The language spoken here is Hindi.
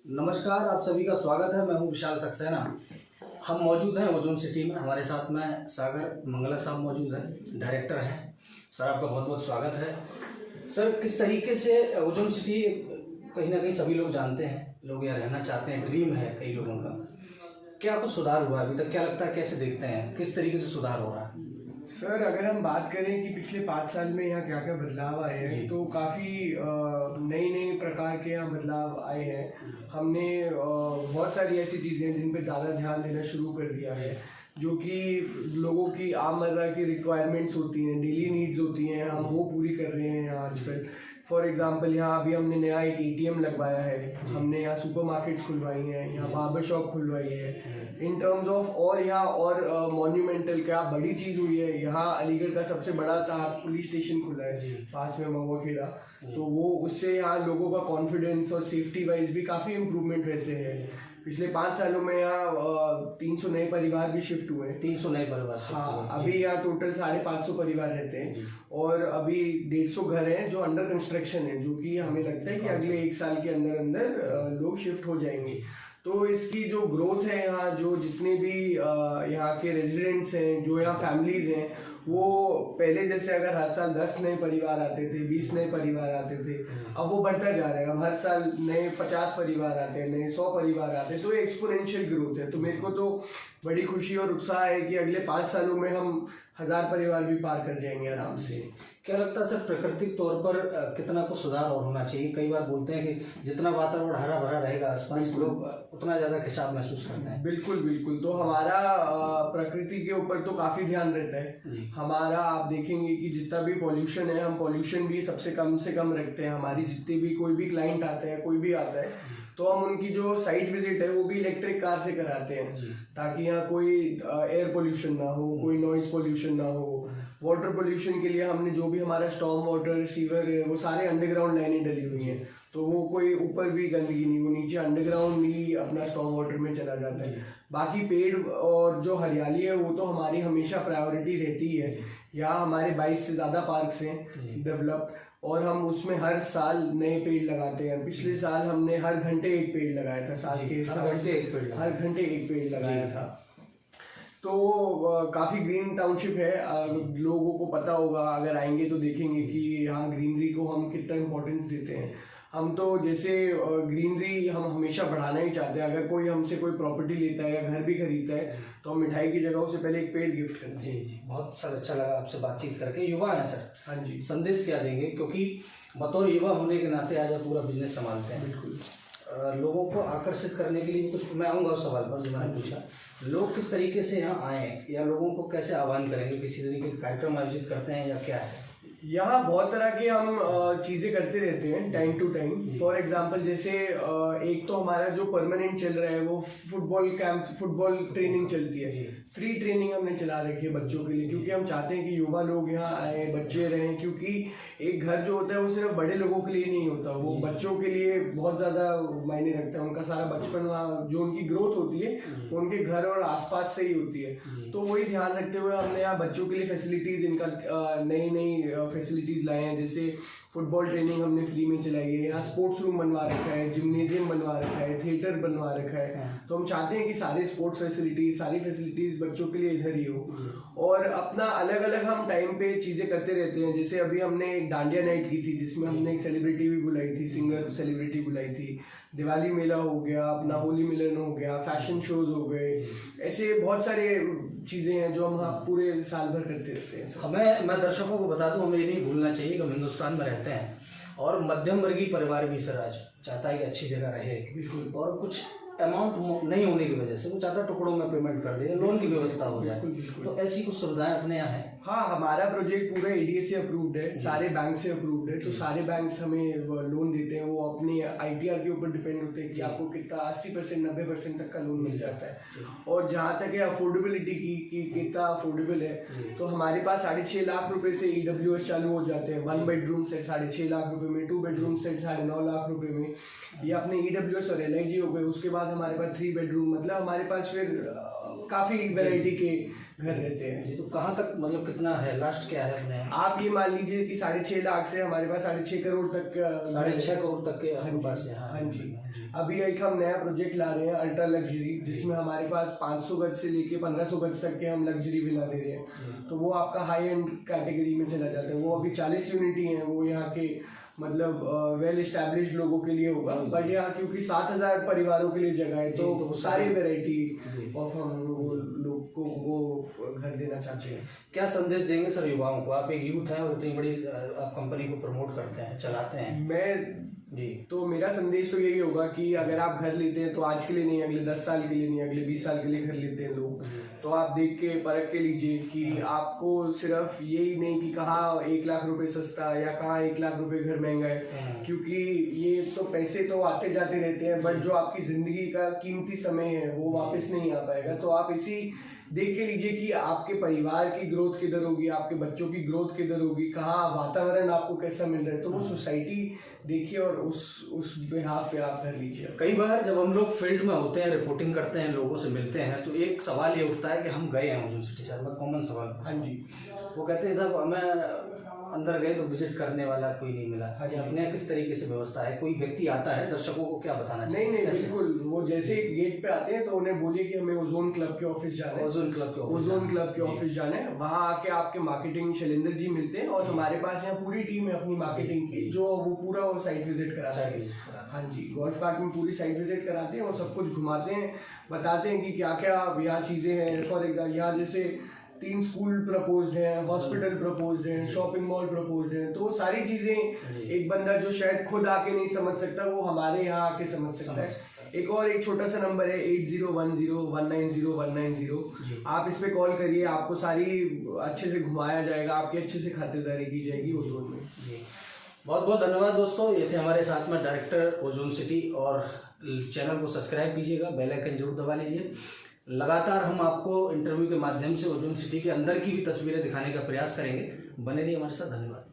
नमस्कार, आप सभी का स्वागत है। मैं हूं विशाल सक्सेना। हम मौजूद हैं ओजोन सिटी में। हमारे साथ में सागर मंगला साहब मौजूद हैं, डायरेक्टर हैं। सर, आपका बहुत बहुत स्वागत है। सर, किस तरीके से ओजोन सिटी कहीं ना कहीं सभी लोग जानते हैं, लोग यहाँ रहना चाहते हैं, ड्रीम है कई लोगों का। क्या कुछ सुधार हुआ है अभी तक? क्या लगता है, कैसे देखते हैं, किस तरीके से सुधार हो रहा है? सर, अगर हम बात करें कि पिछले 5 साल में यहाँ क्या क्या बदलाव आए हैं, तो काफ़ी नई नई प्रकार के यहाँ बदलाव आए हैं। हमने बहुत सारी ऐसी चीज़ें हैं जिन पर ज़्यादा ध्यान देना शुरू कर दिया है, जो कि लोगों की आमर्रा की रिक्वायरमेंट्स होती हैं, डेली नीड्स होती हैं, हम वो पूरी कर रहे हैं यहाँ आजकल। फॉर एग्जांपल, यहाँ अभी हमने नया एक एटीएम लगवाया है, हमने यहाँ सुपरमार्केट्स खुलवाई हैं, यहाँ बार्बर शॉप खुलवाई है। इन टर्म्स ऑफ और यहाँ और मॉन्यूमेंटल क्या बड़ी चीज़ हुई है, यहाँ अलीगढ़ का सबसे बड़ा था पुलिस स्टेशन खुला है पास में महुआ खेड़ा, तो वो उससे यहाँ लोगों का कॉन्फिडेंस और सेफ्टी वाइज भी काफ़ी इम्प्रूवमेंट वैसे है। पिछले 5 सालों में यहाँ 300 नए परिवार भी शिफ्ट हुए हैं। 300 नए परिवार? हाँ, अभी यहाँ टोटल 550 परिवार रहते हैं और अभी 150 घर हैं जो अंडर कंस्ट्रक्शन है, जो कि हमें लगता है कि अगले 1 साल के अंदर अंदर लोग शिफ्ट हो जाएंगे। तो इसकी जो ग्रोथ है यहाँ, जो जितने भी यहाँ के रेजिडेंट्स हैं, जो यहाँ फैमिलीज हैं, वो पहले जैसे अगर हर साल 10 नए परिवार आते थे, 20 नए परिवार आते थे, अब वो बढ़ता जा रहा है। अब हर साल नए 50 परिवार आते हैं, नए 100 परिवार आते हैं, तो एक्सपोनेंशियल ग्रोथ है। तो मेरे को तो बड़ी खुशी और उत्साह है कि अगले 5 सालों में हम 1000 परिवार भी पार कर जाएंगे आराम से। क्या लगता है सर, प्राकृतिक तौर पर कितना कुछ सुधार और होना चाहिए? कई बार बोलते हैं कि जितना वातावरण हरा भरा रहेगा आसपास, लोग उतना ज़्यादा खिंचाव महसूस करते हैं। बिल्कुल बिल्कुल। तो हमारा प्रकृति के ऊपर तो काफ़ी ध्यान रहता है हमारा। आप देखेंगे कि जितना भी पॉल्यूशन है, हम पॉल्यूशन भी सबसे कम से कम रखते हैं। हमारी जितने भी कोई भी क्लाइंट आते हैं, कोई भी आता है, तो हम उनकी जो साइट विजिट है वो भी इलेक्ट्रिक कार से कराते हैं, ताकि यहाँ कोई एयर पोल्यूशन ना हो, कोई नॉइज पोल्यूशन ना हो। वाटर पोल्यूशन के लिए हमने जो भी हमारा स्टॉर्म वाटर सीवर है, वो सारे अंडरग्राउंड लाइनें डली हुई हैं, तो वो कोई ऊपर भी गंदगी नहीं, वो नीचे अंडरग्राउंड ही अपना स्टॉर्म वाटर में चला जाता है। बाकी पेड़ और जो हरियाली है वो तो हमारी हमेशा प्रायोरिटी रहती है। यहाँ हमारे 22 से ज़्यादा पार्क्स हैं डेवलप, और हम उसमें हर साल नए पेड़ लगाते हैं। पिछले साल हमने हर घंटे एक पेड़ लगाया था, साल के हर घंटे एक पेड़ लगाया था। तो काफ़ी ग्रीन टाउनशिप है। लोगों को पता होगा, अगर आएंगे तो देखेंगे कि यहाँ ग्रीनरी को हम कितना इम्पोर्टेंस देते हैं। हम तो जैसे ग्रीनरी हम हमेशा बढ़ाना ही चाहते हैं। अगर कोई हमसे कोई प्रॉपर्टी लेता है या घर भी खरीदता है, तो हम मिठाई की जगह उससे पहले एक पेड़ गिफ्ट करते हैं। जी, बहुत सर, अच्छा लगा आपसे बातचीत करके। युवा हैं सर, हाँ जी, संदेश क्या देंगे? क्योंकि बतौर युवा होने के नाते आज आप पूरा बिजनेस संभालते हैं। बिल्कुल। लोगों को आकर्षित करने के लिए कुछ, मैं आऊँगा उस सवाल पर जो मैंने पूछा। लोग किस तरीके से यहाँ आए, या लोगों को कैसे आह्वान करेंगे? किसी तरीके के कार्यक्रम आयोजित करते हैं या क्या है? यहाँ बहुत तरह के हम चीज़ें करते रहते हैं time to time. For example, जैसे एक तो हमारा जो परमानेंट चल रहा है वो फुटबॉल कैंप, फुटबॉल ट्रेनिंग चलती है। फ्री ट्रेनिंग हमने चला रखी है बच्चों के लिए, क्योंकि हम चाहते हैं कि युवा लोग यहाँ आए, बच्चे रहें। क्योंकि एक घर जो होता है वो सिर्फ बड़े लोगों के लिए नहीं होता, वो बच्चों के लिए बहुत ज़्यादा मायने रखता है। उनका सारा बचपन वहाँ, जो उनकी ग्रोथ होती है वो उनके घर और आसपास से ही होती है। तो वही ध्यान रखते हुए हमने यहाँ बच्चों के लिए फैसिलिटीज़, इनका नई नई फैसिलिटीज़ लाए हैं। जैसे फुटबॉल ट्रेनिंग हमने फ्री में चलाई है, यहाँ स्पोर्ट्स रूम बनवा रखा है, जिम्नेजियम बनवा रखा है, थिएटर बनवा रखा है। तो हम चाहते हैं कि सारे स्पोर्ट्स फैसिलिटीज़, सारी फैसिलिटीज़ बच्चों के लिए इधर ही हो। और अपना अलग अलग हम टाइम पे चीज़ें करते रहते हैं। जैसे अभी हमने एक डांडिया नाइट की थी, जिसमें हमने एक सेलिब्रिटी भी बुलाई थी, सिंगर सेलिब्रिटी बुलाई थी। दिवाली मेला हो गया, अपना होली मिलन हो गया, फैशन शोज हो गए। ऐसे बहुत सारे चीज़ें हैं जो हम पूरे साल भर करते रहते हैं। हमें, मैं दर्शकों को बता दूं, हमें ये नहीं भूलना चाहिए कि हम हिंदुस्तान में रहते हैं और मध्यम वर्गीय परिवार भी सर आज चाहता है कि अच्छी जगह रहे। बिल्कुल। और कुछ अमाउंट नहीं होने की वजह से वो चाहता टुकड़ों में पेमेंट कर दे, लोन की व्यवस्था हो जाए। तो ऐसी कुछ सुविधाएं अपने यहाँ हैं। हाँ, हमारा प्रोजेक्ट पूरा एडीए से अप्रूव्ड है, सारे बैंक से अप्रूव्ड है। तो सारे बैंक्स हमें लोन देते हैं। वो अपने आईटीआर के ऊपर डिपेंड होते हैं कि आपको कितना 80% 90% तक का लोन मिल जाता है। और जहाँ तक है अफोर्डेबिलिटी की कि कितना अफोर्डेबल है, तो हमारे पास 6.5 लाख रुपए से EWS चालू हो जाते हैं। 1 बेडरूम सेट 6.5 लाख रुपए में, 2 बेडरूम सेट 9.5 लाख रुपए में। ये अपने EWS और LIG हो गए। उसके बाद हमारे पास 3 बेडरूम, मतलब हमारे पास फिर काफ़ी वैरायटी के घर रहते हैं। तो कहाँ तक, मतलब कितना है, लास्ट क्या है अपने? आप ये मान लीजिए कि 6.5 लाख से हमारे हमारे पास 6.5 करोड़ तक 6.5 करोड़ तक के आपके पास है। हाँ जी। अभी एक हम नया प्रोजेक्ट ला रहे हैं अल्ट्रा लग्जरी, जिसमें हमारे पास 500 गज से लेके 1500 गज तक के हम लग्जरी विला दे रहे हैं। तो वो आपका हाई एंड कैटेगरी में चला जाता है। वो अभी 40 यूनिट ही है, वो यहाँ के मतलब वेल एस्टैब्लिश्ड लोगों के लिए होगा, बट यहाँ क्योंकि 7000 परिवारों के लिए जगह है तो सारी वेराइटी ऑफ हम लोग को वो घर देना चाहते हैं। क्या संदेश देंगे सर युवाओं को? आप एक यूथ हैं और इतनी बड़ी आप कंपनी को प्रमोट करते हैं, चलाते हैं। मैं जी, तो मेरा संदेश तो यही होगा कि अगर आप घर लेते हैं तो आज के लिए नहीं, अगले 10 साल के लिए नहीं, अगले 20 साल के लिए घर लेते हैं लोग, तो आप देख के परख के लीजिए कि आपको सिर्फ यही नहीं कि कहाँ 1 लाख रुपए सस्ता है या कहाँ 1 लाख रुपए घर महंगा है, क्योंकि ये तो पैसे तो आते जाते रहते हैं, बट जो आपकी जिंदगी का कीमती समय है वो वापस नहीं आ पाएगा। तो आप इसी देख के लीजिए कि आपके परिवार की ग्रोथ किधर होगी, आपके बच्चों की ग्रोथ किधर होगी, कहाँ वातावरण आपको कैसा मिल रहा है, तो वो सोसाइटी देखिए और उस बिहाफ पे आप कर लीजिए। कई बार जब हम लोग फील्ड में होते हैं, रिपोर्टिंग करते हैं, लोगों से मिलते हैं, तो एक सवाल ये उठता है कि हम गए हैं ओजोन सिटी, सर मैं कॉमन सवाल। हाँ जी। वो कहते हैं साहब हमें अंदर गए तो विजिट करने वाला कोई नहीं मिला। हाँ जी। अपने किस तरीके से व्यवस्था है? कोई व्यक्ति आता है, दर्शकों को क्या बताना चाहिए? नहीं बिल्कुल, वो जैसे गेट पे आते हैं तो उन्हें बोलिए कि हमें ओजोन क्लब के ऑफिस जाना है, ओजोन क्लब के ऑफिस जाना है। वहाँ आके आपके मार्केटिंग शैलेंद्र जी मिलते हैं और हमारे पास यहाँ पूरी टीम है अपनी मार्केटिंग की, जो वो पूरा साइट विजिट कराते हैं। हाँ जी, गोल्फ कार्ट में पूरी साइट विजिट कराते हैं और सब कुछ घुमाते हैं, बताते हैं कि क्या क्या यहाँ चीजें हैं। फॉर एग्जाम्पल यहाँ जैसे 3 स्कूल प्रपोज्ड हैं, हॉस्पिटल प्रपोज्ड हैं, शॉपिंग मॉल प्रपोज्ड हैं, तो वो सारी चीजें एक बंदा जो शायद खुद आके नहीं समझ सकता वो हमारे यहाँ आके समझ सकता है। एक छोटा सा नंबर है 8010190190। आप इस पे कॉल करिए, आपको सारी अच्छे से घुमाया जाएगा, आपकी अच्छे से खातिरदारी की जाएगी ओजोन में। जी, बहुत बहुत धन्यवाद दोस्तों। ये थे हमारे साथ में डायरेक्टर ओजोन सिटी, और चैनल को सब्सक्राइब कीजिएगा, बेल आइकन जरूर दबा लीजिए। लगातार हम आपको इंटरव्यू के माध्यम से ओजोन सिटी के अंदर की भी तस्वीरें दिखाने का प्रयास करेंगे। बने रहिए हमारे साथ। धन्यवाद।